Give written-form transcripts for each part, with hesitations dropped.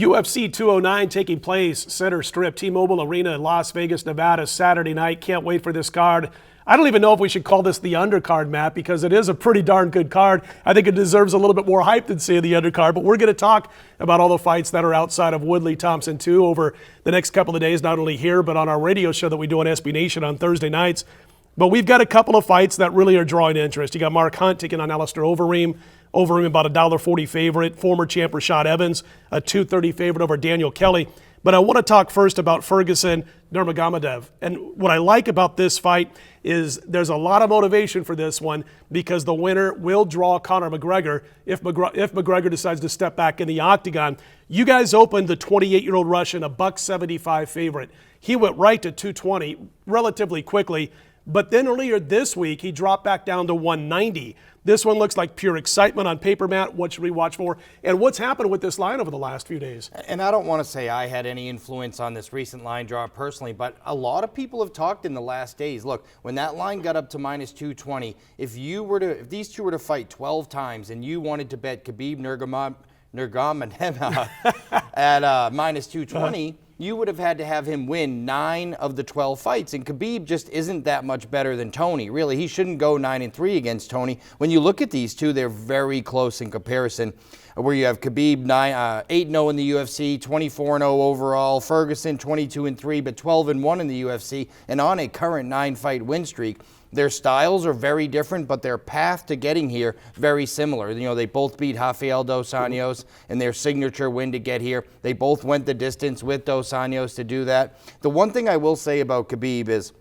UFC 209 taking place, Center Strip, T-Mobile Arena in Las Vegas, Nevada, Saturday night. Can't wait for this card. I don't even know if we should call this the undercard, Matt, because it is a pretty darn good card. I think it deserves a little bit more hype than, say, the undercard. But we're going to talk about all the fights that are outside of Woodley, Thompson, too, over the next couple of days, not only here, but on our radio show that we do on SB Nation on Thursday nights. But we've got a couple of fights that really are drawing interest. You got Mark Hunt taking on Alistair Overeem. Overeem about a $1.40 favorite. Former champ Rashad Evans, a $2.30 favorite over Daniel Kelly. But I want to talk first about Ferguson, Nurmagomedov. And what I like about this fight is there's a lot of motivation for this one because the winner will draw Conor McGregor if McGregor decides to step back in the octagon. You guys opened the 28-year-old Russian a $1.75 favorite. He went right to 220 relatively quickly. But then earlier this week, he dropped back down to 190. This one looks like pure excitement on paper, Matt. What should we watch for? And what's happened with this line over the last few days? And I don't want to say I had any influence on this recent line draw personally, but a lot of people have talked in the last days. Look, when that line got up to minus 220, if these two were to fight 12 times and you wanted to bet Khabib Nurmagomedov at minus 220, you would have had to have him win 9 of the 12 fights. And Khabib just isn't that much better than Tony. Really, he shouldn't go 9-3 against Tony. When you look at these two, they're very close in comparison. Where you have Khabib 8-0 in the UFC, 24-0 overall, Ferguson 22-3, but 12-1 in the UFC, and on a current 9-fight win streak. Their styles are very different, but their path to getting here very similar. You know, they both beat Rafael dos Anjos in their signature win to get here. They both went the distance with dos Anjos to do that. The one thing I will say about Khabib is,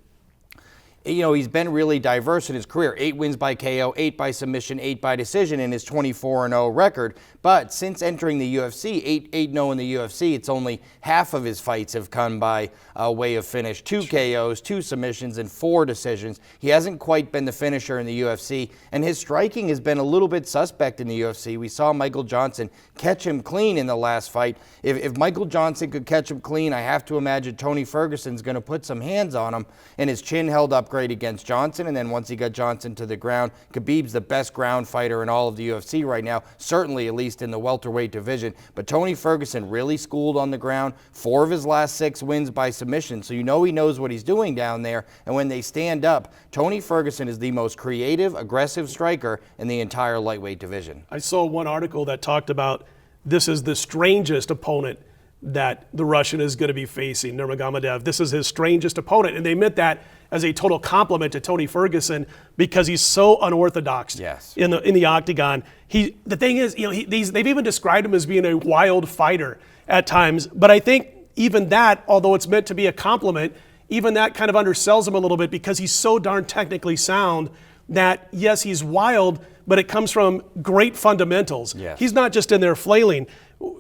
you know, he's been really diverse in his career. 8 wins by KO, 8 by submission, 8 by decision in his 24-0 record. But since entering the UFC, 8-0 in the UFC, it's only half of his fights have come by way of finish. 2 KOs, 2 submissions, and 4 decisions. He hasn't quite been the finisher in the UFC, and his striking has been a little bit suspect in the UFC. We saw Michael Johnson catch him clean in the last fight. If Michael Johnson could catch him clean, I have to imagine Tony Ferguson's going to put some hands on him, and his chin held up great against Johnson, and then once he got Johnson to the ground, Khabib's the best ground fighter in all of the UFC right now, certainly at least in the welterweight division. But Tony Ferguson really schooled on the ground, 4 of his last 6 wins by submission, so you know he knows what he's doing down there, and when they stand up, Tony Ferguson is the most creative, aggressive striker in the entire lightweight division. I saw one article that talked about this is the strangest opponent that the Russian is going to be facing, Nurmagomedov. This is his strangest opponent, and they meant that as a total compliment to Tony Ferguson because he's so unorthodox in the octagon. The thing is, you know, they've even described him as being a wild fighter at times, but I think even that, although it's meant to be a compliment, even that kind of undersells him a little bit because he's so darn technically sound that, yes, he's wild, but it comes from great fundamentals. Yes. He's not just in there flailing.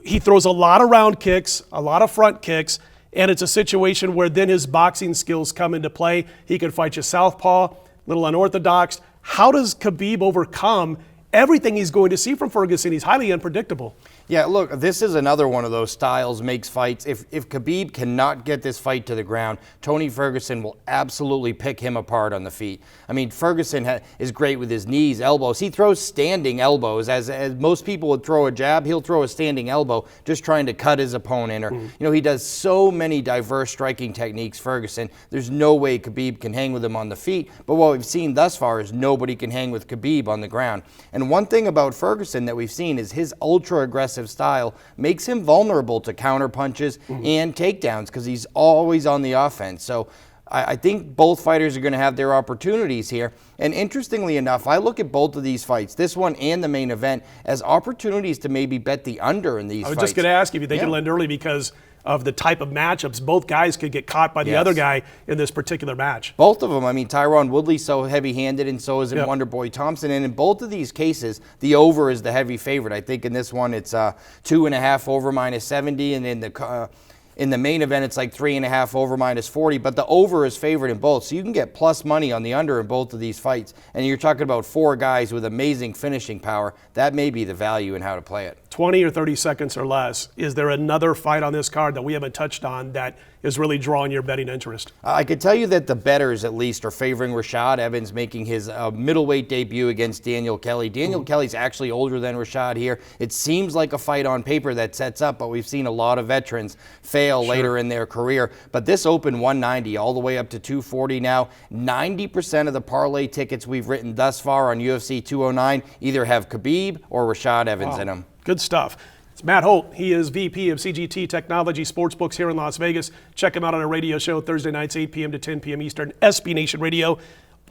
He throws a lot of round kicks, a lot of front kicks, and it's a situation where then his boxing skills come into play. He can fight you southpaw, a little unorthodox. How does Khabib overcome everything he's going to see from Ferguson? He's highly unpredictable. Yeah, look, this is another one of those styles makes fights. If Khabib cannot get this fight to the ground, Tony Ferguson will absolutely pick him apart on the feet. I mean, Ferguson is great with his knees, elbows. He throws standing elbows. As most people would throw a jab, he'll throw a standing elbow just trying to cut his opponent. Or, you know, he does so many diverse striking techniques, Ferguson. There's no way Khabib can hang with him on the feet. But what we've seen thus far is nobody can hang with Khabib on the ground. And one thing about Ferguson that we've seen is his ultra-aggressive style makes him vulnerable to counter punches and takedowns because he's always on the offense. So I think both fighters are going to have their opportunities here. And interestingly enough, I look at both of these fights, this one and the main event, as opportunities to maybe bet the under in these fights. I was just going to ask if you think it'll end early because of the type of matchups. Both guys could get caught by the other guy in this particular match. Both of them. I mean, Tyron Woodley's so heavy-handed, and so is Wonderboy Thompson. And in both of these cases, the over is the heavy favorite. I think in this one, it's 2.5 over minus 70, and in the main event, it's like 3.5 over minus 40, but the over is favored in both. So you can get plus money on the under in both of these fights. And you're talking about 4 guys with amazing finishing power. That may be the value in how to play it. 20 or 30 seconds or less. Is there another fight on this card that we haven't touched on that is really drawing your betting interest? I could tell you that the bettors, at least, are favoring Rashad Evans making his middleweight debut against Daniel Kelly. Daniel Kelly's actually older than Rashad here. It seems like a fight on paper that sets up, but we've seen a lot of veterans fail later in their career. But this opened 190 all the way up to 240 now. 90% of the parlay tickets we've written thus far on UFC 209 either have Khabib or Rashad Evans in them. Good stuff. It's Matt Holt. He is VP of CGT Technology Sportsbooks here in Las Vegas. Check him out on a radio show Thursday nights, 8 p.m. to 10 p.m. Eastern, SB Nation Radio.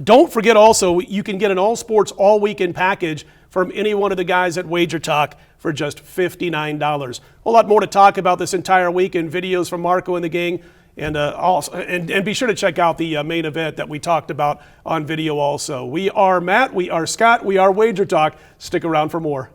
Don't forget also, you can get an all sports, all weekend package from any one of the guys at WagerTalk for just $59. A whole lot more to talk about this entire weekend. Videos from Marco and the gang. And be sure to check out the main event that we talked about on video also. We are Matt, we are Scott, we are WagerTalk. Stick around for more.